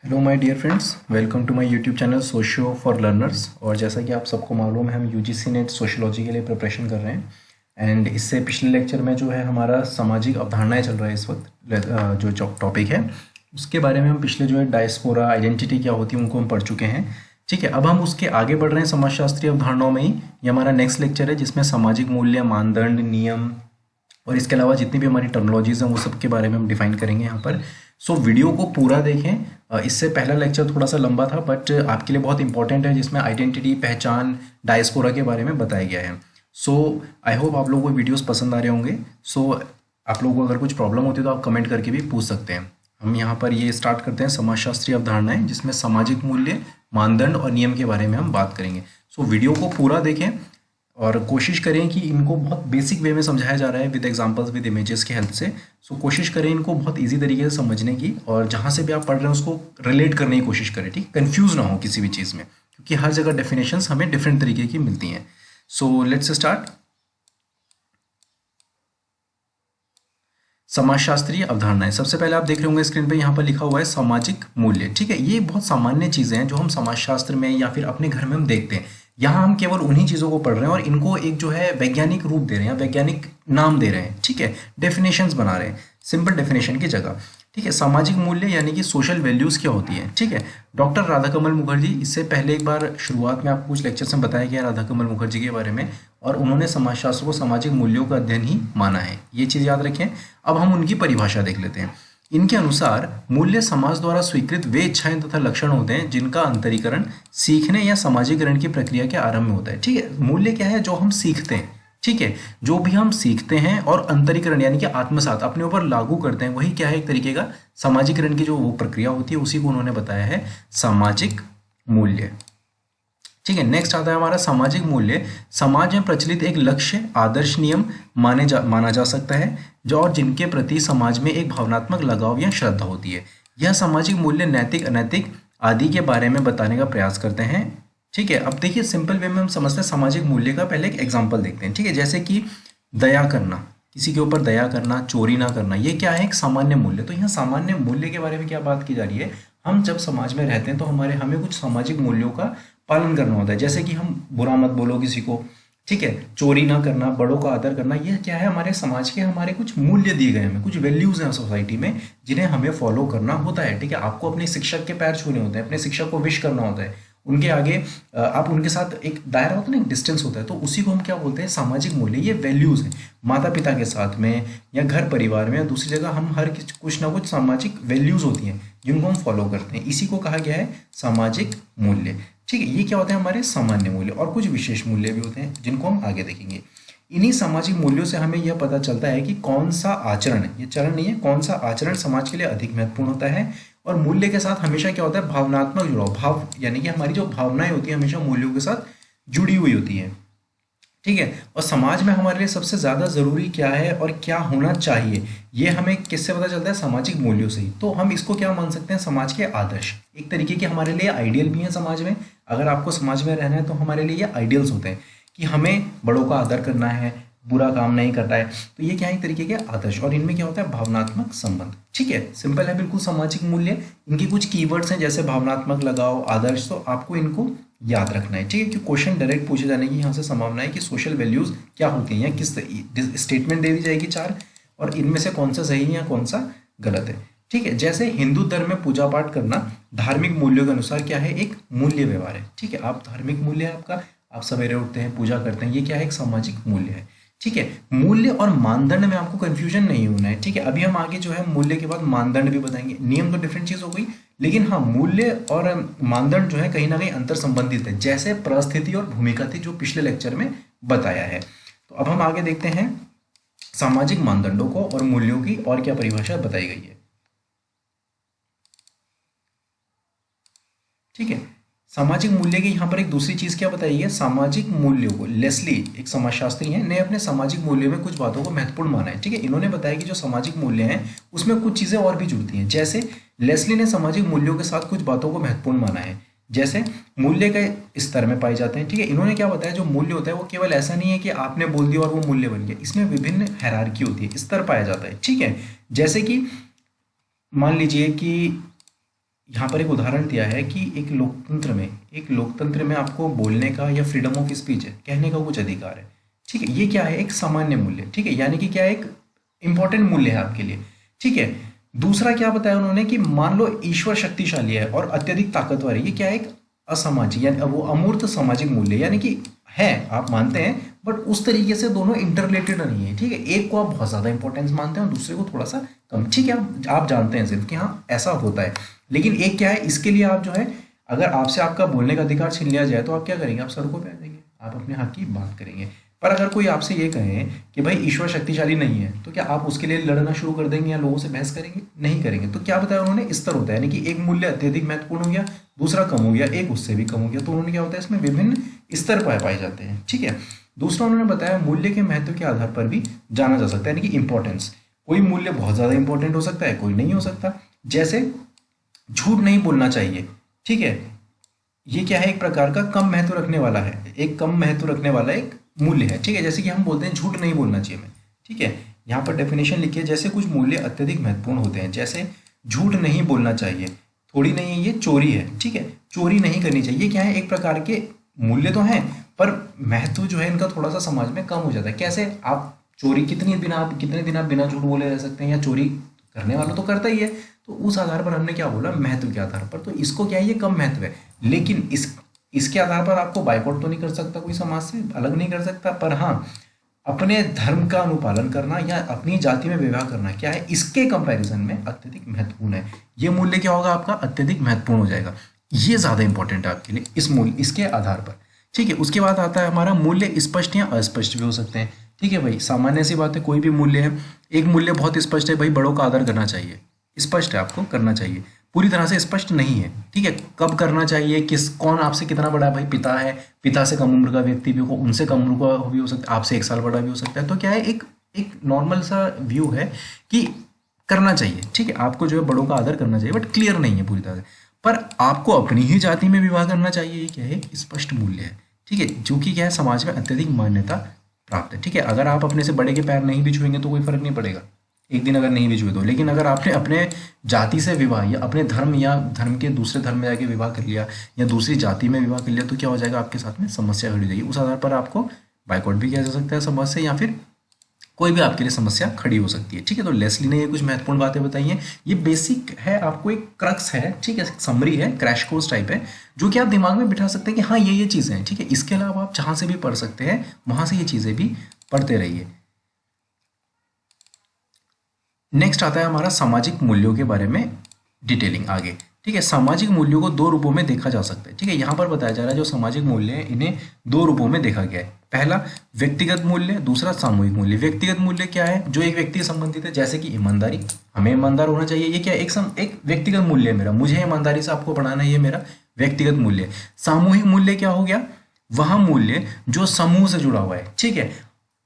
Hello my dear friends, welcome to my YouTube channel socio for learners. और जैसा कि आप सबको मालूम है, हम यूजीसी नेट सोशियोलॉजी के लिए प्रिपरेशन कर रहे हैं। एंड इससे पिछले लेक्चर में जो है हमारा सामाजिक अवधारणाएं चल रहा है इस वक्त। जो टॉपिक है उसके बारे में हम पिछले जो है डायस्पोरा आइडेंटिटी क्या होती है उनको हम पढ़ चुके हैं। ठीक है, अब हम उसके आगे बढ़ रहे हैं समाजशास्त्रीय अवधारणाओं में ही। ये हमारा नेक्स्ट लेक्चर है जिसमें सामाजिक मूल्य, मानदंड, नियम और इसके अलावा जितनी भी हमारी टर्मिनोलॉजीज हैं वो सब के बारे में हम डिफाइन करेंगे यहाँ पर। सो वीडियो को पूरा देखें। इससे पहला लेक्चर थोड़ा सा लंबा था बट आपके लिए बहुत इंपॉर्टेंट है, जिसमें आइडेंटिटी, पहचान, डायस्पोरा के बारे में बताया गया है। सो आई होप आप लोगों को वीडियोस पसंद आ रहे होंगे। सो आप लोगों को अगर कुछ प्रॉब्लम होती है तो आप कमेंट करके भी पूछ सकते हैं। हम यहाँ पर ये स्टार्ट करते हैं समाजशास्त्रीय अवधारणाएं, जिसमें सामाजिक मूल्य, मानदंड और नियम के बारे में हम बात करेंगे। सो वीडियो को पूरा देखें और कोशिश करें कि इनको बहुत बेसिक वे में समझाया जा रहा है विद एग्जांपल्स, विद इमेजेस की हेल्प से। सो कोशिश करें इनको बहुत इजी तरीके से समझने की, और जहाँ से भी आप पढ़ रहे हैं उसको रिलेट करने की कोशिश करें। ठीक, कंफ्यूज ना हो किसी भी चीज़ में, क्योंकि हर जगह डेफिनेशंस हमें डिफरेंट तरीके की मिलती हैं। So let's start. समाजशास्त्रीय अवधारणाएं, सबसे पहले आप देख रहे होंगे स्क्रीन पे, यहाँ पर लिखा हुआ है सामाजिक मूल्य। ठीक है, ये बहुत सामान्य चीजें हैं जो हम समाजशास्त्र में या फिर अपने घर में हम देखते हैं। यहाँ हम केवल उन्हीं चीजों को पढ़ रहे हैं और इनको एक जो है वैज्ञानिक रूप दे रहे हैं, वैज्ञानिक नाम दे रहे हैं। ठीक है, डेफिनेशंस बना रहे हैं सिंपल डेफिनेशन की जगह। ठीक है, सामाजिक मूल्य यानी कि सोशल वैल्यूज क्या होती है। ठीक है, डॉक्टर राधाकमल मुखर्जी, इससे पहले एक बार शुरुआत में आपको कुछ लेक्चर्स में बताया गया राधाकमल मुखर्जी के बारे में, और उन्होंने समाजशास्त्र को सामाजिक मूल्यों का अध्ययन ही माना है। ये चीज़ याद रखें। अब हम उनकी परिभाषा देख लेते हैं। इनके अनुसार मूल्य समाज द्वारा स्वीकृत वे इच्छाएं तथा लक्षण होते हैं जिनका अंतरीकरण सीखने या समाजीकरण की प्रक्रिया के आरंभ में होता है। ठीक है, मूल्य क्या है? जो हम सीखते हैं। ठीक है, जो भी हम सीखते हैं और अंतरीकरण यानी कि आत्मसात अपने ऊपर लागू करते हैं, वही क्या है? एक तरीके का समाजीकरण की जो वो प्रक्रिया होती है, उसी को उन्होंने बताया है सामाजिक मूल्य। ठीक है, नेक्स्ट आता है हमारा सामाजिक मूल्य। समाज में प्रचलित एक लक्ष्य, आदर्श, नियम माना जा सकता है जो और जिनके प्रति समाज में एक भावनात्मक लगाव या श्रद्धा होती है। यह सामाजिक मूल्य नैतिक, अनैतिक आदि के बारे में बताने का प्रयास करते हैं। ठीक है, अब देखिए सिंपल वे में हम समझते हैं सामाजिक मूल्य का। पहले एक एग्जाम्पल देखते हैं। ठीक है, जैसे कि दया करना, किसी के ऊपर दया करना, चोरी ना करना, ये क्या है? एक सामान्य मूल्य। तो यहाँ सामान्य मूल्य के बारे में क्या बात की जा रही है? हम जब समाज में रहते हैं तो हमें कुछ सामाजिक मूल्यों का पालन करना होता है। जैसे कि हम बुरा मत बोलो किसी को, ठीक है, चोरी ना करना, बड़ों का आदर करना, यह क्या है? हमारे समाज के हमारे कुछ मूल्य दिए गए हैं, हमें कुछ वैल्यूज हैं सोसाइटी में जिन्हें हमें फॉलो करना होता है। ठीक है, आपको अपने शिक्षक के पैर छूने होते हैं, अपने शिक्षक को विश करना होता है, उनके आगे आप उनके साथ एक दायरा होता है ना, एक डिस्टेंस होता है, तो उसी को हम क्या बोलते हैं? सामाजिक मूल्य। ये वैल्यूज हैं। माता पिता के साथ में या घर परिवार में या दूसरी जगह हम हर कुछ ना कुछ सामाजिक वैल्यूज होती हैं जिनको हम फॉलो करते हैं, इसी को कहा गया है सामाजिक मूल्य। ठीक है, ये क्या होते हैं? हमारे सामान्य मूल्य। और कुछ विशेष मूल्य भी होते हैं जिनको हम आगे देखेंगे। इन्हीं सामाजिक मूल्यों से हमें यह पता चलता है कि कौन सा आचरण, ये चरण नहीं है, कौन सा आचरण समाज के लिए अधिक महत्वपूर्ण होता है। और मूल्य के साथ हमेशा क्या होता है? भावनात्मक जुड़ाव। भाव यानी कि हमारी जो भावनाएं होती है हमेशा मूल्यों के साथ जुड़ी हुई होती है। ठीक है, और समाज में हमारे लिए सबसे ज्यादा जरूरी क्या है और क्या होना चाहिए, ये हमें किससे पता चलता है? सामाजिक मूल्यों से ही। तो हम इसको क्या मान सकते हैं? समाज के आदर्श। एक तरीके के हमारे लिए आइडियल भी हैं समाज में। अगर आपको समाज में रहना है तो हमारे लिए ये आइडियल्स होते हैं कि हमें बड़ों का आदर करना है, बुरा काम नहीं करता है। तो ये क्या है? एक तरीके के आदर्श। और इनमें क्या होता है? भावनात्मक संबंध। ठीक है, सिंपल है बिल्कुल सामाजिक मूल्य। इनके कुछ कीवर्ड्स हैं जैसे भावनात्मक, लगाव, आदर्श, तो आपको इनको याद रखना है। ठीक है, कि क्वेश्चन डायरेक्ट पूछे जाने की यहाँ से संभावना है कि सोशल वैल्यूज क्या होती हैं, या किस स्टेटमेंट दे दी जाएगी चार, और इनमें से कौन सा सही है या कौन सा गलत है। ठीक है, जैसे हिंदू धर्म में पूजा पाठ करना धार्मिक मूल्यों के अनुसार क्या है? एक मूल्य व्यवहार है। ठीक है, आप धार्मिक मूल्य है आपका, आप सवेरे उठते हैं, पूजा करते हैं, ये क्या है? एक सामाजिक मूल्य है। ठीक है, मूल्य और मानदंड में आपको कंफ्यूजन नहीं होना है। ठीक है, अभी हम आगे जो है मूल्य के बाद मानदंड भी बताएंगे। नियम तो डिफरेंट चीज हो गई, लेकिन हाँ, मूल्य और मानदंड जो है कहीं ना कहीं अंतर संबंधित है, जैसे परिस्थिति और भूमिका थी जो पिछले लेक्चर में बताया है। तो अब हम आगे देखते हैं सामाजिक मानदंडों को और मूल्यों की और क्या परिभाषा बताई गई है। ठीक है, सामाजिक मूल्य की यहाँ पर एक दूसरी चीज क्या बताई है? सामाजिक मूल्यों को लेस्ली, एक समाजशास्त्री हैं, ने अपने सामाजिक मूल्यों में कुछ बातों को महत्वपूर्ण माना है। ठीक है, इन्होंने बताया कि जो सामाजिक मूल्य हैं उसमें कुछ चीजें और भी जुड़ती हैं। जैसे लेस्ली ने सामाजिक मूल्यों के साथ कुछ बातों को महत्वपूर्ण माना है, जैसे मूल्य के स्तर में पाए जाते हैं। ठीक है, इन्होंने क्या बताया? जो मूल्य होता है वो केवल ऐसा नहीं है कि आपने बोल दिया और वो मूल्य बन गया, इसमें विभिन्न हायरार्की होती है, स्तर पाया जाता है। ठीक है, जैसे कि मान लीजिए कि यहाँ पर एक उदाहरण दिया है कि एक लोकतंत्र में आपको बोलने का या फ्रीडम ऑफ स्पीच है, कहने का कुछ अधिकार है। ठीक है, ये क्या है, एक सामान्य मूल्य। ठीक है, यानी कि क्या है, एक इंपॉर्टेंट मूल्य है आपके लिए। ठीक है, दूसरा क्या बताया उन्होंने कि मान लो ईश्वर शक्तिशाली है और अत्यधिक ताकतवर है, ये क्या है, एक असामाजिक यानी वो अमूर्त सामाजिक मूल्य, यानी कि है आप मानते हैं बट उस तरीके से दोनों इंटररिलेटेड नहीं है। ठीक है, एक को आप बहुत ज्यादा इंपॉर्टेंस मानते हैं और दूसरे को थोड़ा सा कम। ठीक है, आप जानते हैं सिर्फ कि हाँ ऐसा होता है, लेकिन एक क्या है, इसके लिए आप जो है, अगर आपसे आपका बोलने का अधिकार छीन लिया जाए तो आप क्या करेंगे, आप सड़कों पे आ जाएंगे, आप अपने हक की बात करेंगे। पर अगर कोई आपसे ये कहे कि भाई ईश्वर शक्तिशाली नहीं है, तो क्या आप उसके लिए लड़ना शुरू कर देंगे या लोगों से बहस करेंगे? नहीं करेंगे। तो क्या बताया उन्होंने, स्तर होता है, यानी कि एक मूल्य अत्यधिक महत्वपूर्ण हो गया, दूसरा कम हो गया, एक उससे भी कम हो गया। तो उन्होंने क्या होता है, इसमें विभिन्न स्तर पाए जाते हैं। ठीक है, दूसरा उन्होंने बताया मूल्य के महत्व के आधार पर भी जाना जा सकता है, यानी कि इंपॉर्टेंस। कोई मूल्य बहुत ज्यादा इंपॉर्टेंट हो सकता है, कोई नहीं हो सकता। जैसे झूठ नहीं बोलना चाहिए। ठीक है, ये क्या है, एक प्रकार का कम महत्व रखने वाला है, एक कम महत्व रखने वाला एक मूल्य है। ठीक है, जैसे कि हम बोलते हैं झूठ नहीं बोलना चाहिए हमें। ठीक है, यहाँ पर डेफिनेशन लिखी है, जैसे कुछ मूल्य अत्यधिक महत्वपूर्ण होते हैं, जैसे झूठ नहीं बोलना चाहिए, थोड़ी नहीं है ये चोरी है। ठीक है, चोरी नहीं करनी चाहिए, ये क्या है, एक प्रकार के मूल्य तो हैं पर महत्व जो है इनका थोड़ा सा समाज में कम हो जाता है। कैसे, आप चोरी कितने दिन आप बिना झूठ बोले रह सकते हैं, या चोरी करने वाला तो करता ही है। तो उस आधार पर हमने क्या बोला, महत्व के आधार पर। तो इसको क्या है, ये कम महत्व है, लेकिन इसके आधार पर आपको बाइकआउट तो नहीं कर सकता, कोई समाज से अलग नहीं कर सकता। पर हाँ, अपने धर्म का अनुपालन करना या अपनी जाति में विवाह करना क्या है, इसके कंपैरिजन में अत्यधिक महत्वपूर्ण है। ये मूल्य क्या होगा आपका, अत्यधिक महत्वपूर्ण हो जाएगा। ये ज्यादा इंपॉर्टेंट है आपके लिए इस मूल्य, इसके आधार पर। ठीक है, उसके बाद आता है हमारा मूल्य स्पष्ट या अस्पष्ट भी हो सकते हैं। ठीक है भाई, सामान्य सी बात है, कोई भी मूल्य है, एक मूल्य बहुत स्पष्ट है, भाई बड़ों का आदर करना चाहिए, स्पष्ट है, आपको करना चाहिए। पूरी तरह से स्पष्ट नहीं है। ठीक है, कब करना चाहिए, कौन आपसे कितना बड़ा है, भाई पिता है, पिता से कम उम्र का व्यक्ति भी हो, उनसे कम उम्र का भी हो सकता है, आपसे 1 साल बड़ा भी हो सकता है। तो क्या है, एक एक नॉर्मल सा व्यू है कि करना चाहिए। ठीक है, आपको जो है बड़ों का आदर करना चाहिए, बट क्लियर नहीं है पूरी तरह से। पर आपको अपनी ही जाति में विवाह करना चाहिए, ये क्या है, स्पष्ट मूल्य है। ठीक है, जो कि क्या है, समाज में अत्यधिक मान्यता प्राप्त है। ठीक है, अगर आप अपने से बड़े के पैर नहीं भी छुएंगे तो कोई फर्क नहीं पड़ेगा, एक दिन अगर नहीं भी छुए तो। लेकिन अगर आपने अपने जाति से विवाह या अपने धर्म या धर्म के दूसरे धर्म में जाके विवाह कर लिया या दूसरी जाति में विवाह कर लिया, तो क्या हो जाएगा, आपके साथ में समस्या खड़ी हो जाएगी। उस आधार पर आपको बाइकआउट भी किया जा सकता है समाज से, या फिर कोई भी आपके लिए समस्या खड़ी हो सकती है। ठीक है, तो लेस्ली ने ये कुछ महत्वपूर्ण बातें बताई हैं। ये बेसिक है, आपको एक क्रक्स है, ठीक है, समरी है, क्रैश कोर्स टाइप है, जो कि आप दिमाग में बिठा सकते हैं कि हाँ ये चीज़ें हैं। ठीक है, इसके अलावा आप जहाँ से भी पढ़ सकते हैं, वहाँ से ये चीज़ें भी पढ़ते रहिए। नेक्स्ट आता है हमारा सामाजिक मूल्यों के बारे में डिटेलिंग आगे। ठीक है, सामाजिक मूल्यों को 2 रूपों में देखा जा सकता है। ठीक है, यहाँ पर बताया जा रहा है जो सामाजिक मूल्य है इन्हें 2 रूपों में देखा गया है। पहला व्यक्तिगत मूल्य, दूसरा सामूहिक मूल्य। व्यक्तिगत मूल्य क्या है, जो एक व्यक्ति से संबंधित है, जैसे कि ईमानदारी, हमें ईमानदार होना चाहिए, ये क्या है, एक व्यक्तिगत मूल्य है मेरा, मुझे ईमानदारी से आपको पढ़ाना है, ये मेरा व्यक्तिगत मूल्य है। सामूहिक मूल्य क्या हो गया, वह मूल्य जो समूह से जुड़ा हुआ है। ठीक है,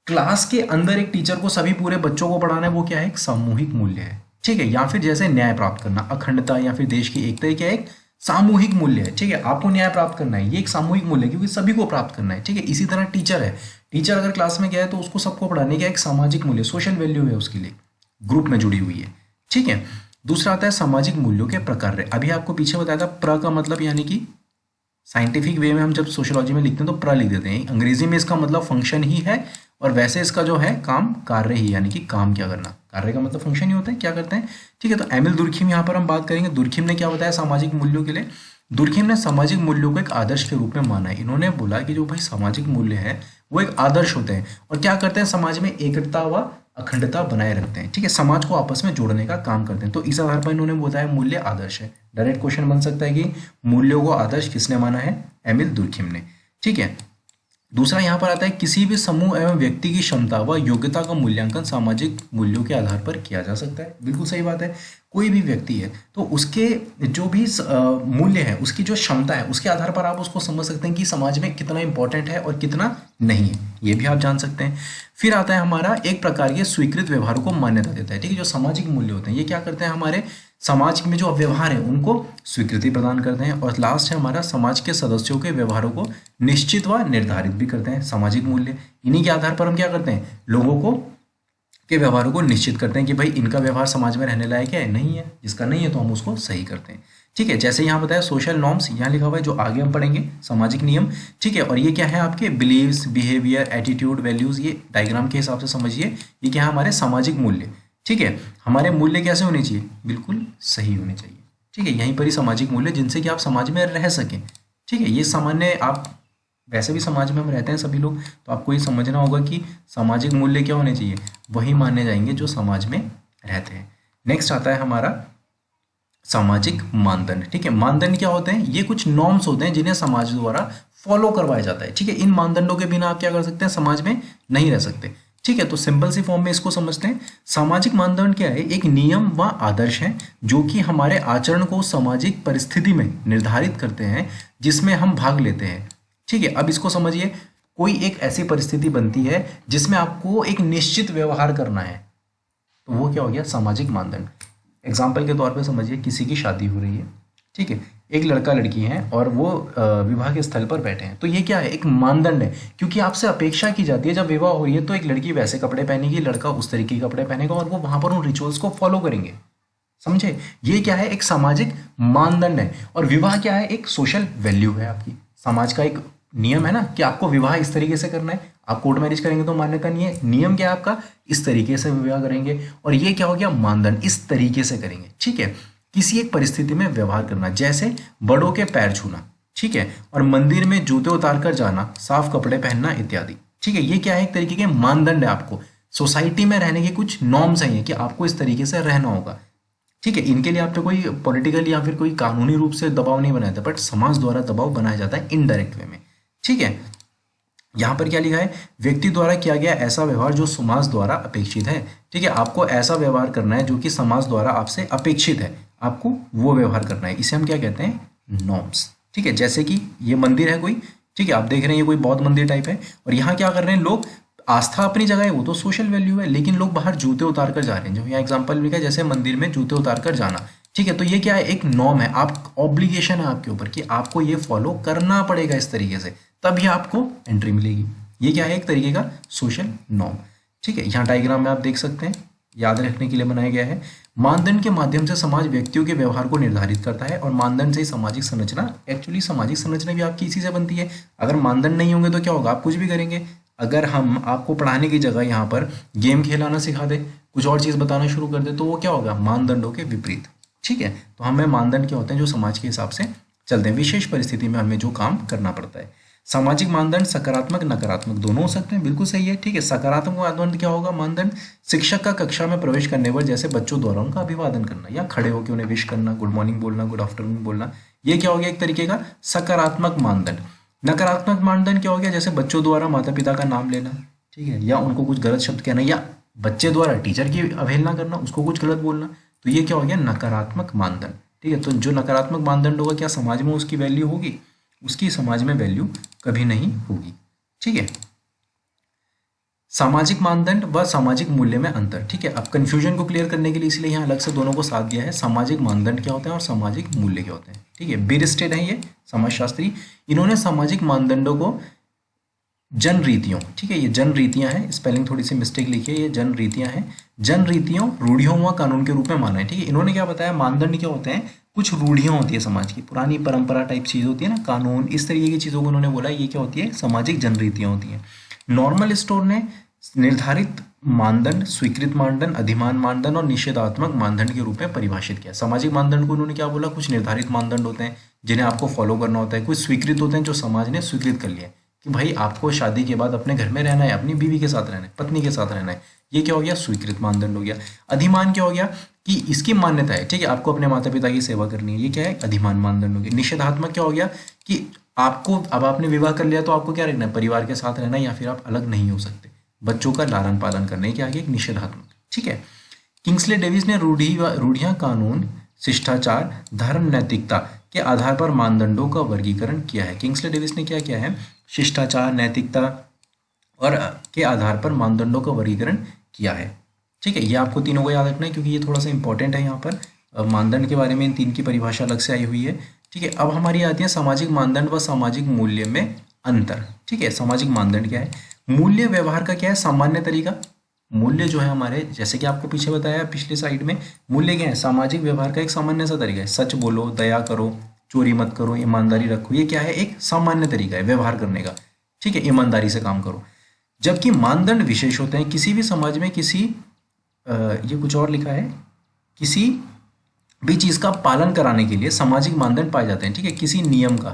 क्लास के अंदर एक टीचर को सभी पूरे बच्चों को पढ़ाना है, वो क्या है, एक सामूहिक मूल्य है। ठीक है, या फिर जैसे न्याय प्राप्त करना, अखंडता या फिर देश की एकता, क्या है, एक सामूहिक मूल्य है। ठीक है, आपको न्याय प्राप्त करना है, ये एक सामूहिक मूल्य है क्योंकि सभी को प्राप्त करना है। ठीक है, इसी तरह टीचर है, टीचर अगर क्लास में गया है तो उसको सबको पढ़ाने का एक सामाजिक मूल्य, सोशल वैल्यू है उसके लिए, ग्रुप में जुड़ी हुई है। ठीक है, दूसरा आता है सामाजिक मूल्यों के प्रकार। अभी आपको पीछे बताया था, प्र का मतलब यानी कि साइंटिफिक वे में हम जब सोशियोलॉजी में लिखते हैं तो प्र लिख देते हैं, अंग्रेजी में इसका मतलब फंक्शन ही है, और वैसे इसका जो है काम कार्य ही, यानी कि काम क्या करना, कार्य का मतलब फंक्शन ही होता है, क्या करते हैं। ठीक है, तो एमिल दुर्खिम यहाँ पर हम बात करेंगे। दुर्खिम ने क्या बताया सामाजिक मूल्यों के लिए, दुर्खिम ने सामाजिक मूल्यों को एक आदर्श के रूप में माना है। इन्होंने बोला कि जो भाई सामाजिक मूल्य है वो एक आदर्श होते हैं और क्या करते हैं, समाज में एकता व अखंडता बनाए रखते हैं। ठीक है, समाज को आपस में जोड़ने का काम करते हैं। तो इस आधार पर इन्होंने बताया मूल्य आदर्श है। डायरेक्ट क्वेश्चन बन सकता है कि मूल्यों को आदर्श किसने माना है, एमिल दुर्खिम ने। ठीक है, दूसरा यहाँ पर आता है किसी भी समूह एवं व्यक्ति की क्षमता व योग्यता का मूल्यांकन सामाजिक मूल्यों के आधार पर किया जा सकता है। बिल्कुल सही बात है, कोई भी व्यक्ति है तो उसके जो भी मूल्य है, उसकी जो क्षमता है, उसके आधार पर आप उसको समझ सकते हैं कि समाज में कितना इंपॉर्टेंट है और कितना नहीं है, ये भी आप जान सकते हैं। फिर आता है हमारा एक प्रकार के स्वीकृत व्यवहारों को मान्यता देता है। ठीक है, जो सामाजिक मूल्य होते हैं ये क्या करते हैं, हमारे समाज में जो व्यवहार है उनको स्वीकृति प्रदान करते हैं। और लास्ट है हमारा समाज के सदस्यों के व्यवहारों को निश्चित व निर्धारित भी करते हैं। सामाजिक मूल्य इन्हीं के आधार पर हम क्या करते हैं, लोगों को के व्यवहारों को निश्चित करते हैं कि भाई इनका व्यवहार समाज में रहने लायक है, नहीं है, जिसका नहीं है तो हम उसको सही करते हैं। ठीक है, जैसे यहाँ बताया सोशल नॉर्म्स, यहाँ लिखा हुआ है जो आगे हम पढ़ेंगे सामाजिक नियम। ठीक है, और ये क्या है आपके बिलीव्स, बिहेवियर, एटीट्यूड, वैल्यूज, ये डायग्राम के हिसाब से समझिए, ये क्या है हमारे सामाजिक मूल्य। ठीक है, हमारे मूल्य कैसे होने चाहिए, बिल्कुल सही होने चाहिए। ठीक है, यहीं पर ही सामाजिक मूल्य जिनसे कि आप समाज में रह सकें। ठीक है, ये सामान्य, आप वैसे भी समाज में हम रहते हैं सभी लोग, तो आपको ये समझना होगा कि सामाजिक मूल्य क्या होने चाहिए, वही माने जाएंगे जो समाज में रहते हैं। नेक्स्ट आता है हमारा सामाजिक मानदंड। ठीक है, मानदंड क्या होते हैं, ये कुछ नॉर्म्स होते हैं जिन्हें समाज द्वारा फॉलो करवाया जाता है। ठीक है, इन मानदंडों के बिना आप क्या कर सकते हैं, समाज में नहीं रह सकते। ठीक है, तो सिंपल सी फॉर्म में इसको समझते हैं। सामाजिक मानदंड क्या है, एक नियम व आदर्श है जो कि हमारे आचरण को सामाजिक परिस्थिति में निर्धारित करते हैं जिसमें हम भाग लेते हैं। ठीक है, अब इसको समझिए, कोई एक ऐसी परिस्थिति बनती है जिसमें आपको एक निश्चित व्यवहार करना है, तो वो क्या हो गया, सामाजिक मानदंड। एग्जाम्पल के तौर पे समझिए, किसी की शादी हो रही है। ठीक है, एक लड़का लड़की हैं और वो विवाह के स्थल पर बैठे हैं, तो ये क्या है, एक मानदंड है, क्योंकि आपसे अपेक्षा की जाती है जब विवाह हो रही है तो एक लड़की वैसे कपड़े पहनेगी, लड़का उस तरीके के कपड़े पहनेगा और वो वहां पर उन रिचुअल्स को फॉलो करेंगे। समझे, ये क्या है, एक सामाजिक मानदंड है। और विवाह क्या है, एक सोशल वैल्यू है, आपकी समाज का एक नियम है ना कि आपको विवाह इस तरीके से करना है। आप कोर्ट मैरिज करेंगे तो मान्यता नहीं है, नियम क्या है आपका, इस तरीके से विवाह करेंगे। और ये क्या हो गया, मानदंड, इस तरीके से करेंगे। ठीक है, किसी एक परिस्थिति में व्यवहार करना, जैसे बड़ों के पैर छूना, ठीक है, और मंदिर में जूते उतार कर जाना, साफ कपड़े पहनना इत्यादि। ठीक है, ये क्या है, एक तरीके के मानदंड है। आपको सोसाइटी में रहने के कुछ नॉर्म्स हैं कि आपको इस तरीके से रहना होगा। ठीक है, इनके लिए आप पे कोई पॉलिटिकल या फिर कोई कानूनी रूप से दबाव नहीं बनाया था, बट समाज द्वारा दबाव बनाया जाता है इनडायरेक्ट वे में। ठीक है, यहाँ पर क्या लिखा है, व्यक्ति द्वारा किया गया ऐसा व्यवहार जो समाज द्वारा अपेक्षित है। ठीक है, आपको ऐसा व्यवहार करना है जो कि समाज द्वारा आपसे अपेक्षित है, आपको वो व्यवहार करना है, इसे हम क्या कहते हैं, नॉर्म्स। ठीक है, जैसे कि ये मंदिर है कोई, ठीक है, आप देख रहे हैं ये कोई बौद्ध मंदिर टाइप है, और यहाँ क्या कर रहे हैं लोग, आस्था अपनी जगह है, वो तो सोशल वैल्यू है, लेकिन लोग बाहर जूते उतार कर जा रहे हैं, जो यहाँ एग्जाम्पल लिखा है जैसे मंदिर में जूते उतार कर जाना। ठीक है, तो ये क्या है, एक नॉर्म है, आप ऑब्लिगेशन है आपके ऊपर कि आपको ये फॉलो करना पड़ेगा इस तरीके से, तभी आपको एंट्री मिलेगी। ये क्या है, एक तरीके का सोशल नॉर्म। ठीक है, यहाँ डायग्राम में आप देख सकते हैं, याद रखने के लिए बनाया गया है। मानदंड के माध्यम से समाज व्यक्तियों के व्यवहार को निर्धारित करता है और मानदंड से ही सामाजिक संरचना, एक्चुअली सामाजिक संरचना भी आपकी इसी से बनती है। अगर मानदंड नहीं होंगे तो क्या होगा, आप कुछ भी करेंगे। अगर हम आपको पढ़ाने की जगह यहाँ पर गेम खेलाना सिखा दे, कुछ और चीज़ बताना शुरू कर दे, तो वो क्या होगा, मानदंडों के विपरीत। ठीक है, तो हमें मानदंड क्या होते हैं, जो समाज के हिसाब से चलते हैं, विशेष परिस्थिति में हमें जो काम करना पड़ता है। सामाजिक मानदंड सकारात्मक नकारात्मक दोनों हो सकते हैं, बिल्कुल सही है। ठीक है, सकारात्मक मानदंड क्या होगा, मानदंड शिक्षक का कक्षा में प्रवेश करने पर जैसे बच्चों द्वारा उनका अभिवादन करना या खड़े होकर उन्हें विश करना, गुड मॉर्निंग बोलना, गुड आफ्टरनून बोलना, ये क्या हो गया, एक तरीके का सकारात्मक मानदंड। नकारात्मक मानदंड क्या हो गया, जैसे बच्चों द्वारा माता पिता का नाम लेना, ठीक है, या उनको कुछ गलत शब्द कहना, या बच्चे द्वारा टीचर की अवहेलना करना, उसको कुछ गलत बोलना, तो ये क्या हो गया, नकारात्मक मानदंड। ठीक है, तो जो नकारात्मक मानदंड होगा, क्या समाज में उसकी वैल्यू होगी, उसकी समाज में वैल्यू कभी नहीं होगी। ठीक है, सामाजिक मानदंड व सामाजिक मूल्य में अंतर। ठीक है, अब कंफ्यूजन को क्लियर करने के लिए इसलिए यहाँ अलग से दोनों को साथ दिया है, सामाजिक मानदंड क्या होते हैं और सामाजिक मूल्य क्या होते हैं। ठीक है, बीरिस्टेड है ये समाजशास्त्री, इन्होंने सामाजिक मानदंडों को जन रीतियों, ठीक है, ये जन रीतियां हैं, स्पेलिंग थोड़ी सी मिस्टेक लिखी है, ये जन रीतियां हैं, जन रीतियों, रूढ़ियों व कानून के रूप में माना है। ठीक है, इन्होंने क्या बताया, मानदंड क्या होते हैं, कुछ रूढ़ियां होती है समाज की, पुरानी परंपरा टाइप चीज होती है ना, कानून, इस तरीके की चीजों को उन्होंने बोला, ये क्या होती है, सामाजिक जन रीतियां होती हैं। नॉर्मल स्टोर ने निर्धारित मानदंड, स्वीकृत मानदंड, अधिमान मानदंड और निषेधात्मक मानदंड के रूप में परिभाषित किया। सामाजिक मानदंड को उन्होंने क्या बोला, कुछ निर्धारित मानदंड होते हैं जिन्हें आपको फॉलो करना होता है, कुछ स्वीकृत होते हैं जो समाज ने स्वीकृत कर लिया कि भाई आपको शादी के बाद अपने घर में रहना है, अपनी बीवी के साथ रहना है, पत्नी के साथ रहना है, ये क्या हो गया, स्वीकृत मानदंड हो गया। अधिमान क्या हो गया कि इसकी मान्यता है, ठीक है, आपको अपने माता पिता की सेवा करनी है, ये क्या है, अधिमान मानदंड हो गया। निषेधात्मक क्या हो गया कि आपको, अब आपने विवाह कर लिया तो आपको क्या रहना है, परिवार के साथ रहना है, या फिर आप अलग नहीं हो सकते, बच्चों का लालन पालन करने के आगे एक निषेधात्मक। ठीक है, किंग्सले डेविस ने रूढ़ियां, कानून, शिष्टाचार, धर्म, नैतिकता के आधार पर मानदंडों का वर्गीकरण किया है। किंग्सले डेविस ने क्या किया है, शिष्टाचार, नैतिकता और के आधार पर मानदंडों का वर्गीकरण किया है। ठीक है, ये आपको तीनों को याद रखना है क्योंकि ये थोड़ा सा इंपॉर्टेंट है। यहाँ पर मानदंड के बारे में इन तीन की परिभाषा अलग से आई हुई है। ठीक है, अब हमारी आती है सामाजिक मानदंड व सामाजिक मूल्य में अंतर। ठीक है, सामाजिक मानदंड क्या है, मूल्य व्यवहार का क्या है, सामान्य तरीका, मूल्य जो है हमारे, जैसे कि आपको पीछे बताया पिछले स्लाइड में, मूल्य क्या है, सामाजिक व्यवहार का एक सामान्य सा तरीका है। सच बोलो, दया करो, चोरी मत करो, ईमानदारी रखो, ये क्या है, एक सामान्य तरीका है व्यवहार करने का। ठीक है, ईमानदारी से काम करो। जबकि मानदंड विशेष होते हैं। किसी भी समाज में ये कुछ और लिखा है, किसी भी चीज़ का पालन कराने के लिए सामाजिक मानदंड पाए जाते हैं। ठीक है, किसी नियम का,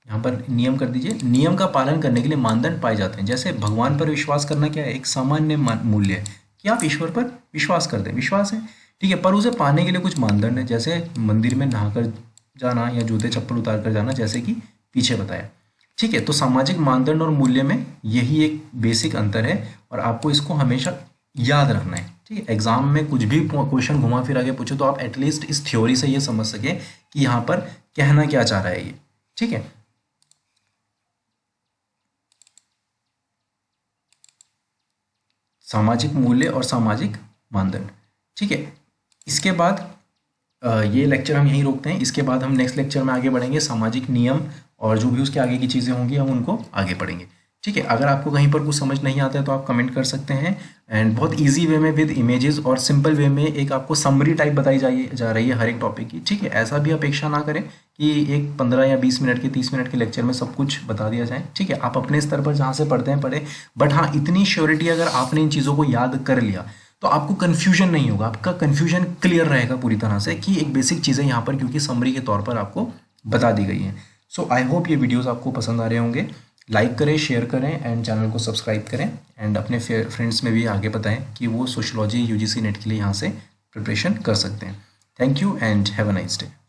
यहाँ पर नियम कर दीजिए, नियम का पालन करने के लिए मानदंड पाए जाते हैं। जैसे भगवान पर विश्वास करना क्या है, एक सामान्य मूल्य है कि आप ईश्वर पर विश्वास करते हैं, विश्वास है। ठीक है, पर उसे पाने के लिए कुछ मानदंड है, जैसे मंदिर में नहाकर जाना या जूते चप्पल उतार कर जाना, जैसे कि पीछे बताया। ठीक है, तो सामाजिक मानदंड और मूल्य में यही एक बेसिक अंतर है और आपको इसको हमेशा याद रखना है। ठीक है, एग्जाम में कुछ भी क्वेश्चन घुमा फिरा के पूछो तो आप एटलीस्ट इस थ्योरी से ये समझ सके कि यहाँ पर कहना क्या चाह रहा है ये। ठीक है, सामाजिक मूल्य और सामाजिक मानदंड। ठीक है, इसके बाद ये लेक्चर हम यहीं रोकते हैं। इसके बाद हम नेक्स्ट लेक्चर में आगे बढ़ेंगे, सामाजिक नियम और जो भी उसके आगे की चीज़ें होंगी हम उनको आगे पढ़ेंगे। ठीक है, अगर आपको कहीं पर कुछ समझ नहीं आता है तो आप कमेंट कर सकते हैं। एंड बहुत इजी वे में विद इमेजेस और सिंपल वे में एक आपको समरी टाइप बताई जा रही है हर एक टॉपिक की। ठीक है, ऐसा भी अपेक्षा ना करें कि एक 15 या 20 मिनट के 30 मिनट के लेक्चर में सब कुछ बता दिया जाए। ठीक है, आप अपने स्तर पर जहाँ से पढ़ते हैं पढ़े, बट हाँ इतनी श्योरिटी अगर आपने इन चीज़ों को याद कर लिया तो आपको कन्फ्यूजन नहीं होगा, आपका कन्फ्यूजन क्लियर रहेगा पूरी तरह से कि एक बेसिक चीज़ें यहाँ पर क्योंकि समरी के तौर पर आपको बता दी गई हैं। सो आई होप ये वीडियोस आपको पसंद आ रहे होंगे। लाइक करें, शेयर करें एंड चैनल को सब्सक्राइब करें एंड अपने फ्रेंड्स में भी आगे बताएं कि वो सोशियोलॉजी यूजीसी नेट के लिए यहाँ से प्रिपरेशन कर सकते हैं। Thank you and have a nice day.